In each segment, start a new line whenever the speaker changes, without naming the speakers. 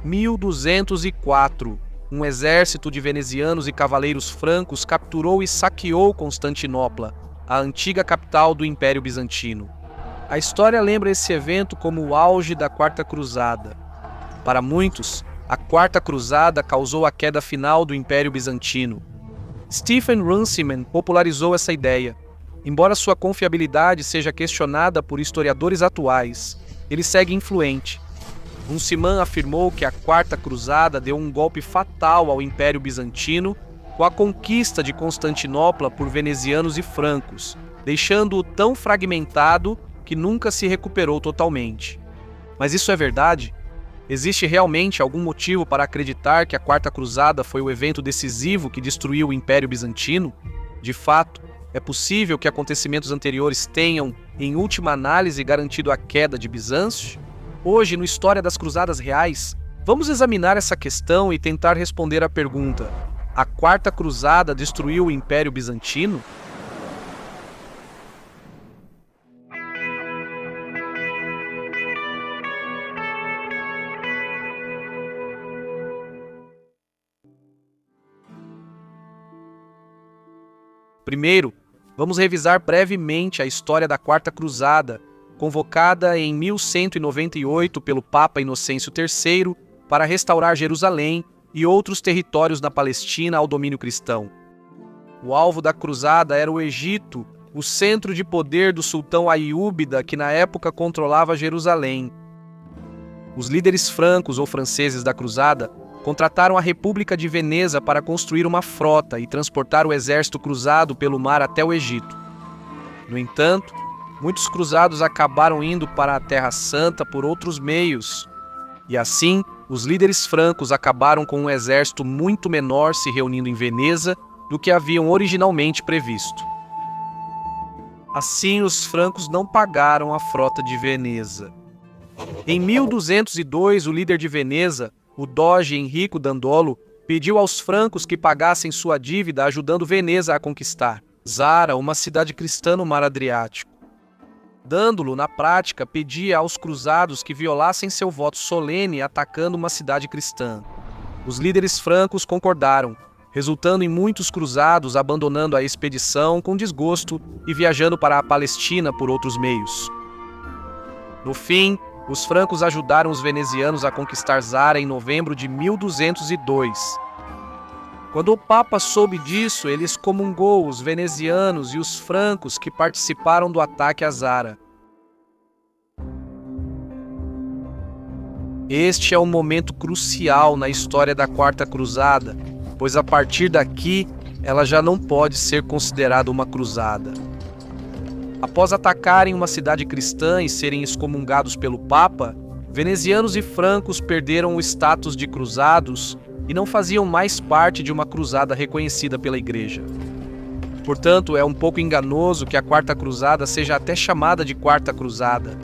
1204, um exército de venezianos e cavaleiros francos capturou e saqueou Constantinopla, a antiga capital do Império Bizantino. A história lembra esse evento como o auge da Quarta Cruzada. Para muitos, a Quarta Cruzada causou a queda final do Império Bizantino. Stephen Runciman popularizou essa ideia. Embora sua confiabilidade seja questionada por historiadores atuais, ele segue influente. Runciman afirmou que a Quarta Cruzada deu um golpe fatal ao Império Bizantino com a conquista de Constantinopla por venezianos e francos, deixando-o tão fragmentado que nunca se recuperou totalmente. Mas isso é verdade? Existe realmente algum motivo para acreditar que a Quarta Cruzada foi o evento decisivo que destruiu o Império Bizantino? De fato, é possível que acontecimentos anteriores tenham, em última análise, garantido a queda de Bizâncio? Hoje, no História das Cruzadas Reais, vamos examinar essa questão e tentar responder à pergunta: a Quarta Cruzada destruiu o Império Bizantino? Primeiro, vamos revisar brevemente a história da Quarta Cruzada, convocada em 1198 pelo Papa Inocêncio III para restaurar Jerusalém e outros territórios na Palestina ao domínio cristão. O alvo da cruzada era o Egito, o centro de poder do sultão Aiúbida, que na época controlava Jerusalém. Os líderes francos ou franceses da cruzada contrataram a República de Veneza para construir uma frota e transportar o exército cruzado pelo mar até o Egito. No entanto, muitos cruzados acabaram indo para a Terra Santa por outros meios, e assim, os líderes francos acabaram com um exército muito menor se reunindo em Veneza do que haviam originalmente previsto. Assim, os francos não pagaram a frota de Veneza. Em 1202, o líder de Veneza, o doge Enrico Dandolo, pediu aos francos que pagassem sua dívida ajudando Veneza a conquistar Zara, uma cidade cristã no Mar Adriático. Dandolo, na prática, pedia aos cruzados que violassem seu voto solene atacando uma cidade cristã. Os líderes francos concordaram, resultando em muitos cruzados abandonando a expedição com desgosto e viajando para a Palestina por outros meios. No fim, os francos ajudaram os venezianos a conquistar Zara em novembro de 1202. Quando o Papa soube disso, ele excomungou os venezianos e os francos que participaram do ataque a Zara. Este é um momento crucial na história da Quarta Cruzada, pois a partir daqui ela já não pode ser considerada uma cruzada. Após atacarem uma cidade cristã e serem excomungados pelo Papa, venezianos e francos perderam o status de cruzados e não faziam mais parte de uma cruzada reconhecida pela Igreja. Portanto, é um pouco enganoso que a Quarta Cruzada seja até chamada de Quarta Cruzada.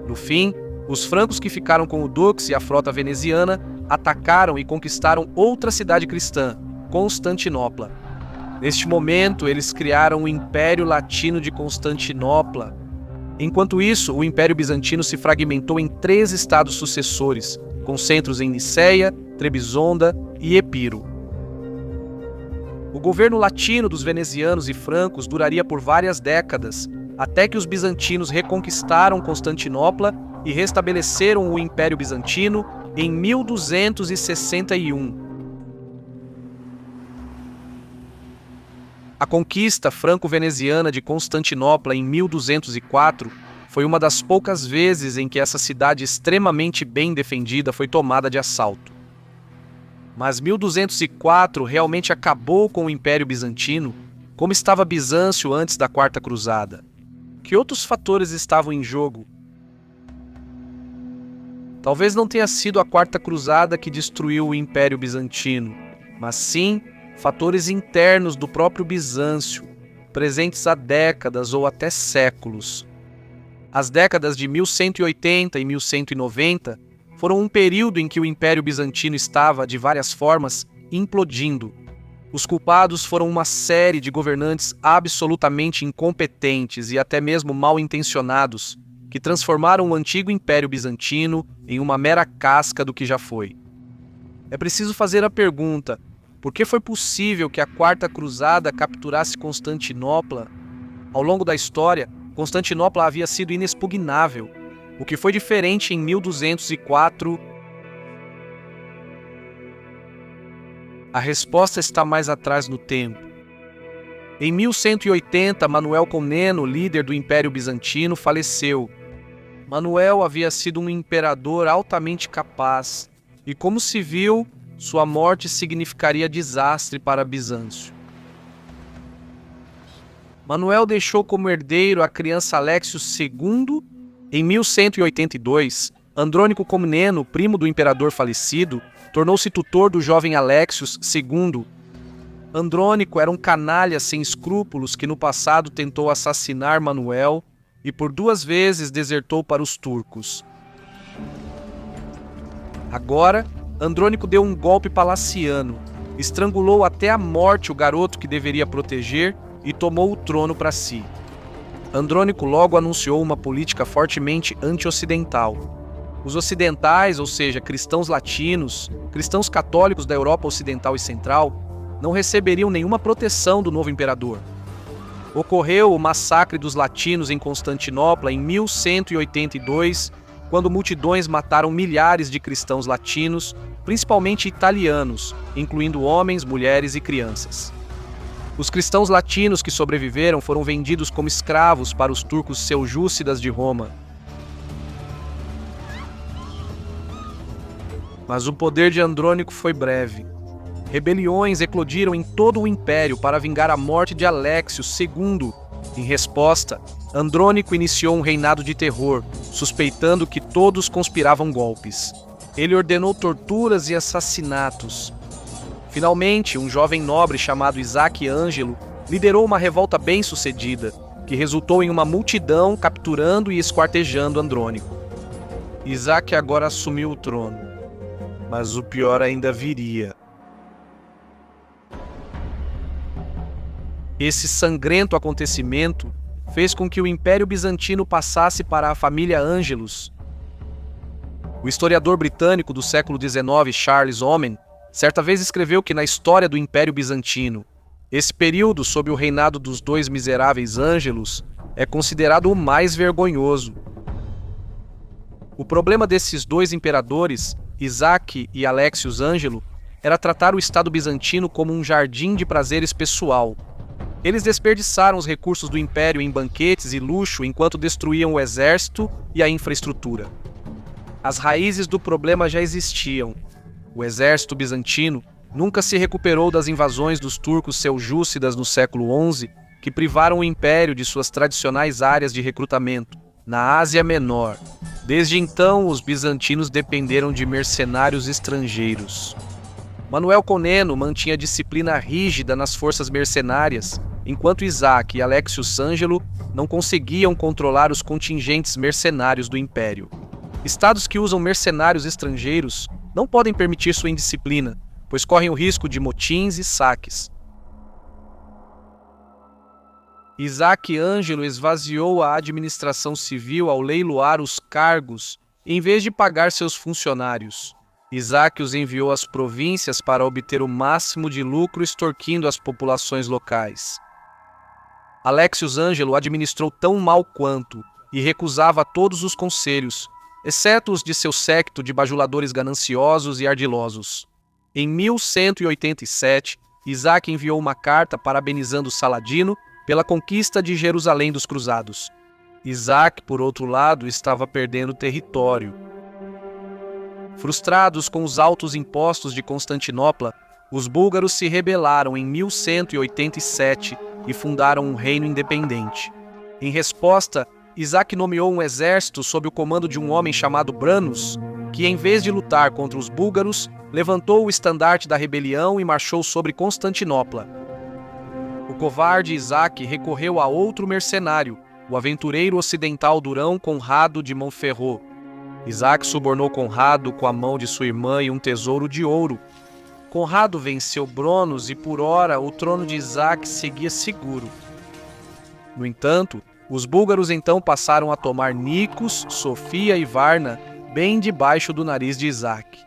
No fim, os francos que ficaram com o Dux e a frota veneziana atacaram e conquistaram outra cidade cristã, Constantinopla. Neste momento, eles criaram o Império Latino de Constantinopla. Enquanto isso, o Império Bizantino se fragmentou em 3 estados sucessores, com centros em Niceia, Trebisonda e Epiro. O governo latino dos venezianos e francos duraria por várias décadas, até que os bizantinos reconquistaram Constantinopla e restabeleceram o Império Bizantino em 1261. A conquista franco-veneziana de Constantinopla em 1204 foi uma das poucas vezes em que essa cidade extremamente bem defendida foi tomada de assalto. Mas 1204 realmente acabou com o Império Bizantino, como estava Bizâncio antes da Quarta Cruzada. Que outros fatores estavam em jogo? Talvez não tenha sido a Quarta Cruzada que destruiu o Império Bizantino, mas sim fatores internos do próprio Bizâncio, presentes há décadas ou até séculos. As décadas de 1180 e 1190 foram um período em que o Império Bizantino estava, de várias formas, implodindo. Os culpados foram uma série de governantes absolutamente incompetentes e até mesmo mal intencionados, que transformaram o antigo Império Bizantino em uma mera casca do que já foi. É preciso fazer a pergunta: por que foi possível que a Quarta Cruzada capturasse Constantinopla? Ao longo da história, Constantinopla havia sido inexpugnável. O que foi diferente em 1204? A resposta está mais atrás no tempo. Em 1180, Manuel Comneno, líder do Império Bizantino, faleceu. Manuel havia sido um imperador altamente capaz, e como se viu, sua morte significaria desastre para Bizâncio. Manuel deixou como herdeiro a criança Alexios II. Em 1182, Andrônico Comneno, primo do imperador falecido, tornou-se tutor do jovem Alexios II. Andrônico era um canalha sem escrúpulos que no passado tentou assassinar Manuel e por 2 vezes desertou para os turcos. Agora, Andrônico deu um golpe palaciano, estrangulou até a morte o garoto que deveria proteger e tomou o trono para si. Andrônico logo anunciou uma política fortemente anti-ocidental. Os ocidentais, ou seja, cristãos latinos, cristãos católicos da Europa Ocidental e Central, não receberiam nenhuma proteção do novo imperador. Ocorreu o massacre dos latinos em Constantinopla em 1182, quando multidões mataram milhares de cristãos latinos, principalmente italianos, incluindo homens, mulheres e crianças. Os cristãos latinos que sobreviveram foram vendidos como escravos para os turcos seljúcidas de Roma. Mas o poder de Andrônico foi breve. Rebeliões eclodiram em todo o império para vingar a morte de Alexios II. Em resposta, Andrônico iniciou um reinado de terror, suspeitando que todos conspiravam golpes. Ele ordenou torturas e assassinatos. Finalmente, um jovem nobre chamado Isaac Ângelo liderou uma revolta bem-sucedida, que resultou em uma multidão capturando e esquartejando Andrônico. Isaac agora assumiu o trono, mas o pior ainda viria. Esse sangrento acontecimento fez com que o Império Bizantino passasse para a família Ângelos. O historiador britânico do século XIX, Charles Oman, certa vez escreveu que na história do Império Bizantino, esse período sob o reinado dos 2 miseráveis Ângelos é considerado o mais vergonhoso. O problema desses 2 imperadores, Isaac e Alexios Ângelo, era tratar o Estado bizantino como um jardim de prazeres pessoal. Eles desperdiçaram os recursos do império em banquetes e luxo enquanto destruíam o exército e a infraestrutura. As raízes do problema já existiam. O exército bizantino nunca se recuperou das invasões dos turcos seljúcidas no século XI, que privaram o império de suas tradicionais áreas de recrutamento, na Ásia Menor. Desde então, os bizantinos dependeram de mercenários estrangeiros. Manuel Comneno mantinha disciplina rígida nas forças mercenárias, enquanto Isaac e Alexios Ângelo não conseguiam controlar os contingentes mercenários do império. Estados que usam mercenários estrangeiros não podem permitir sua indisciplina, pois correm o risco de motins e saques. Isaac Ângelo esvaziou a administração civil ao leiloar os cargos, em vez de pagar seus funcionários. Isaac os enviou às províncias para obter o máximo de lucro, extorquindo as populações locais. Alexios Ângelo administrou tão mal quanto e recusava todos os conselhos, exceto os de seu séquito de bajuladores gananciosos e ardilosos. Em 1187, Isaac enviou uma carta parabenizando Saladino pela conquista de Jerusalém dos cruzados. Isaac, por outro lado, estava perdendo território. Frustrados com os altos impostos de Constantinopla, os búlgaros se rebelaram em 1187 e fundaram um reino independente. Em resposta, Isaac nomeou um exército sob o comando de um homem chamado Branus, que, em vez de lutar contra os búlgaros, levantou o estandarte da rebelião e marchou sobre Constantinopla. O covarde Isaac recorreu a outro mercenário, o aventureiro ocidental Durão Conrado de Montferrat. Isaac subornou Conrado com a mão de sua irmã e um tesouro de ouro. Conrado venceu Bronos e, por ora, o trono de Isaac seguia seguro. No entanto, Os búlgaros então passaram a tomar Nikos, Sofia e Varna, bem debaixo do nariz de Isaac.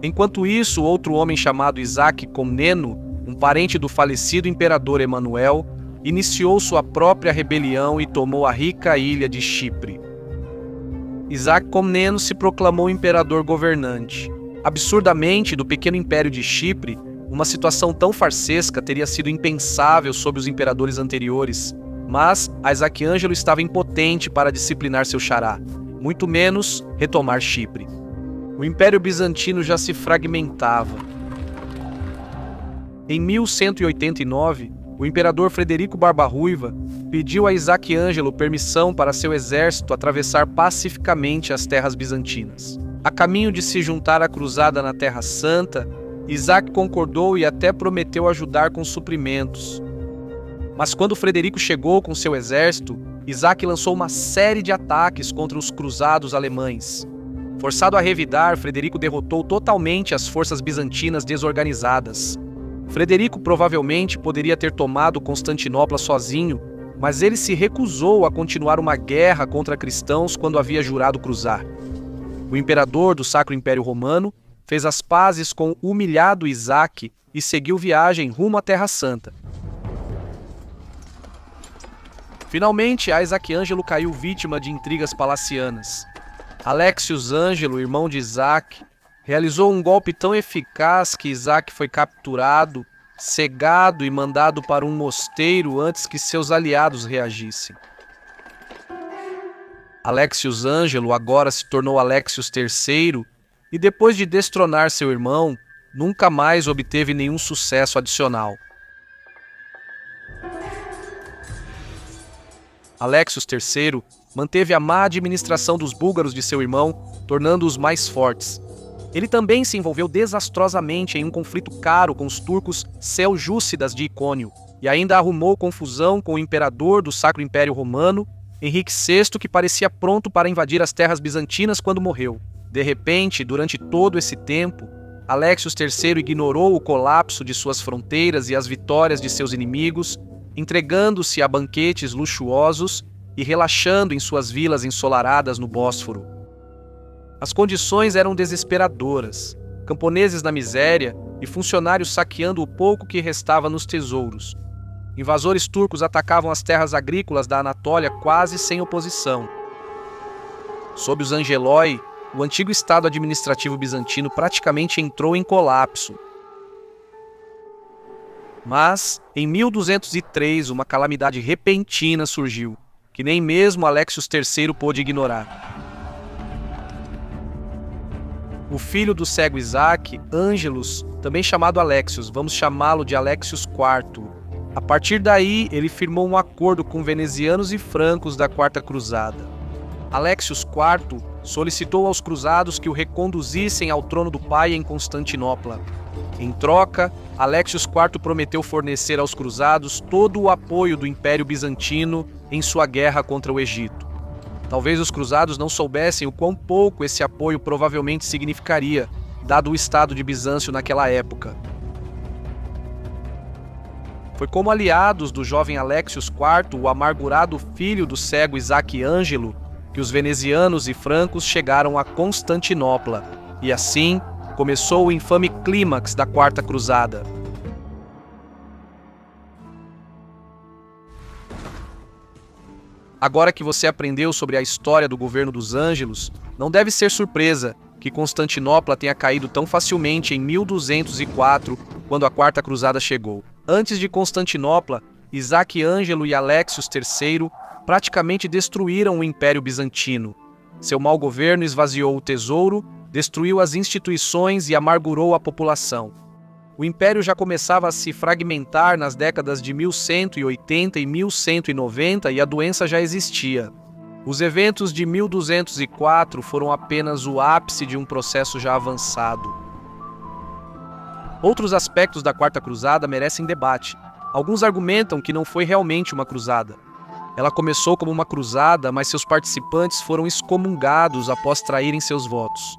Enquanto isso, outro homem chamado Isaac Comneno, um parente do falecido imperador Emanuel, iniciou sua própria rebelião e tomou a rica ilha de Chipre. Isaac Comneno se proclamou imperador governante. Absurdamente, do pequeno império de Chipre, uma situação tão farsesca teria sido impensável sob os imperadores anteriores, mas Isaac Ângelo estava impotente para disciplinar seu xará, muito menos retomar Chipre. O Império Bizantino já se fragmentava. Em 1189, o imperador Frederico Barba-Ruiva pediu a Isaac Ângelo permissão para seu exército atravessar pacificamente as terras bizantinas. A caminho de se juntar à cruzada na Terra Santa, Isaac concordou e até prometeu ajudar com suprimentos. Mas quando Frederico chegou com seu exército, Isaac lançou uma série de ataques contra os cruzados alemães. Forçado a revidar, Frederico derrotou totalmente as forças bizantinas desorganizadas. Frederico provavelmente poderia ter tomado Constantinopla sozinho, mas ele se recusou a continuar uma guerra contra cristãos quando havia jurado cruzar. O imperador do Sacro Império Romano fez as pazes com o humilhado Isaac e seguiu viagem rumo à Terra Santa. Finalmente, Isaac Ângelo caiu vítima de intrigas palacianas. Alexius Ângelo, irmão de Isaac, realizou um golpe tão eficaz que Isaac foi capturado, cegado e mandado para um mosteiro antes que seus aliados reagissem. Alexius Ângelo agora se tornou Alexios III e, depois de destronar seu irmão, nunca mais obteve nenhum sucesso adicional. Alexios III manteve a má administração dos búlgaros de seu irmão, tornando-os mais fortes. Ele também se envolveu desastrosamente em um conflito caro com os turcos seljúcidas de Icônio, e ainda arrumou confusão com o imperador do Sacro Império Romano, Henrique VI, que parecia pronto para invadir as terras bizantinas quando morreu. De repente, durante todo esse tempo, Alexios III ignorou o colapso de suas fronteiras e as vitórias de seus inimigos, entregando-se a banquetes luxuosos e relaxando em suas vilas ensolaradas no Bósforo. As condições eram desesperadoras: camponeses na miséria e funcionários saqueando o pouco que restava nos tesouros. Invasores turcos atacavam as terras agrícolas da Anatólia quase sem oposição. Sob os Angeloi, o antigo estado administrativo bizantino praticamente entrou em colapso. Mas, em 1203, uma calamidade repentina surgiu, que nem mesmo Alexios III pôde ignorar. O filho do cego Isaac, Ângelos, também chamado Alexios, vamos chamá-lo de Alexios IV. A partir daí, ele firmou um acordo com venezianos e francos da Quarta Cruzada. Alexios IV solicitou aos cruzados que o reconduzissem ao trono do pai em Constantinopla. Em troca, Alexios IV prometeu fornecer aos cruzados todo o apoio do Império Bizantino em sua guerra contra o Egito. Talvez os cruzados não soubessem o quão pouco esse apoio provavelmente significaria, dado o estado de Bizâncio naquela época. Foi como aliados do jovem Alexios IV, o amargurado filho do cego Isaac Ângelo, que os venezianos e francos chegaram a Constantinopla, e assim começou o infame clímax da Quarta Cruzada. Agora que você aprendeu sobre a história do governo dos Ângelos, não deve ser surpresa que Constantinopla tenha caído tão facilmente em 1204, quando a Quarta Cruzada chegou. Antes de Constantinopla, Isaac Ângelo e Alexios III praticamente destruíram o Império Bizantino. Seu mau governo esvaziou o tesouro, destruiu as instituições e amargurou a população. O Império já começava a se fragmentar nas décadas de 1180 e 1190 e a doença já existia. Os eventos de 1204 foram apenas o ápice de um processo já avançado. Outros aspectos da Quarta Cruzada merecem debate. Alguns argumentam que não foi realmente uma cruzada. Ela começou como uma cruzada, mas seus participantes foram excomungados após traírem seus votos.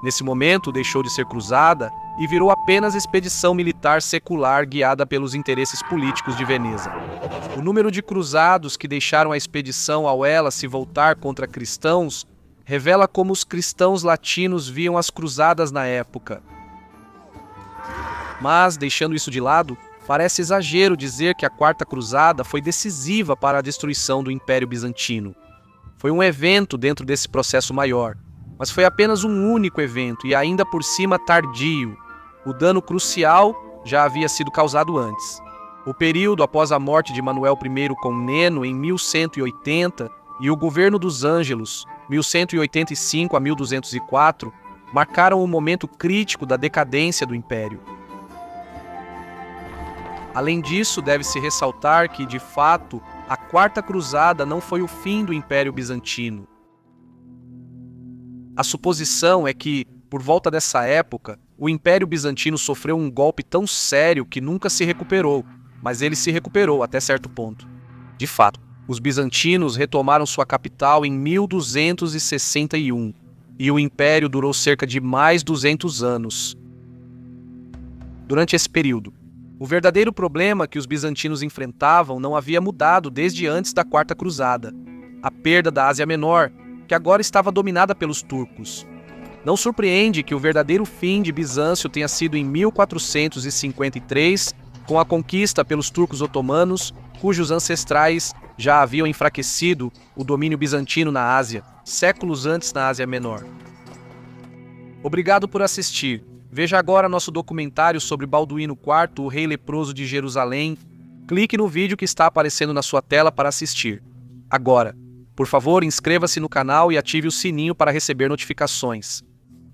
Nesse momento, deixou de ser cruzada e virou apenas expedição militar secular guiada pelos interesses políticos de Veneza. O número de cruzados que deixaram a expedição ao ela se voltar contra cristãos revela como os cristãos latinos viam as cruzadas na época. Mas, deixando isso de lado, parece exagero dizer que a Quarta Cruzada foi decisiva para a destruição do Império Bizantino. Foi um evento dentro desse processo maior, mas foi apenas um único evento e ainda por cima tardio. O dano crucial já havia sido causado antes. O período após a morte de Manuel I Comneno em 1180 e o governo dos Ângelos, 1185 a 1204, marcaram o momento crítico da decadência do Império. Além disso, deve-se ressaltar que, de fato, a Quarta Cruzada não foi o fim do Império Bizantino. A suposição é que, por volta dessa época, o Império Bizantino sofreu um golpe tão sério que nunca se recuperou, mas ele se recuperou até certo ponto. De fato, os bizantinos retomaram sua capital em 1261, e o Império durou cerca de mais 200 anos. Durante esse período, o verdadeiro problema que os bizantinos enfrentavam não havia mudado desde antes da Quarta Cruzada: a perda da Ásia Menor, que agora estava dominada pelos turcos. Não surpreende que o verdadeiro fim de Bizâncio tenha sido em 1453, com a conquista pelos turcos otomanos, cujos ancestrais já haviam enfraquecido o domínio bizantino na Ásia, séculos antes na Ásia Menor. Obrigado por assistir. Veja agora nosso documentário sobre Balduíno IV, o rei leproso de Jerusalém. Clique no vídeo que está aparecendo na sua tela para assistir. Agora, por favor, inscreva-se no canal e ative o sininho para receber notificações.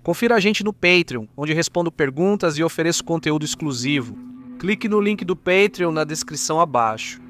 Confira a gente no Patreon, onde respondo perguntas e ofereço conteúdo exclusivo. Clique no link do Patreon na descrição abaixo.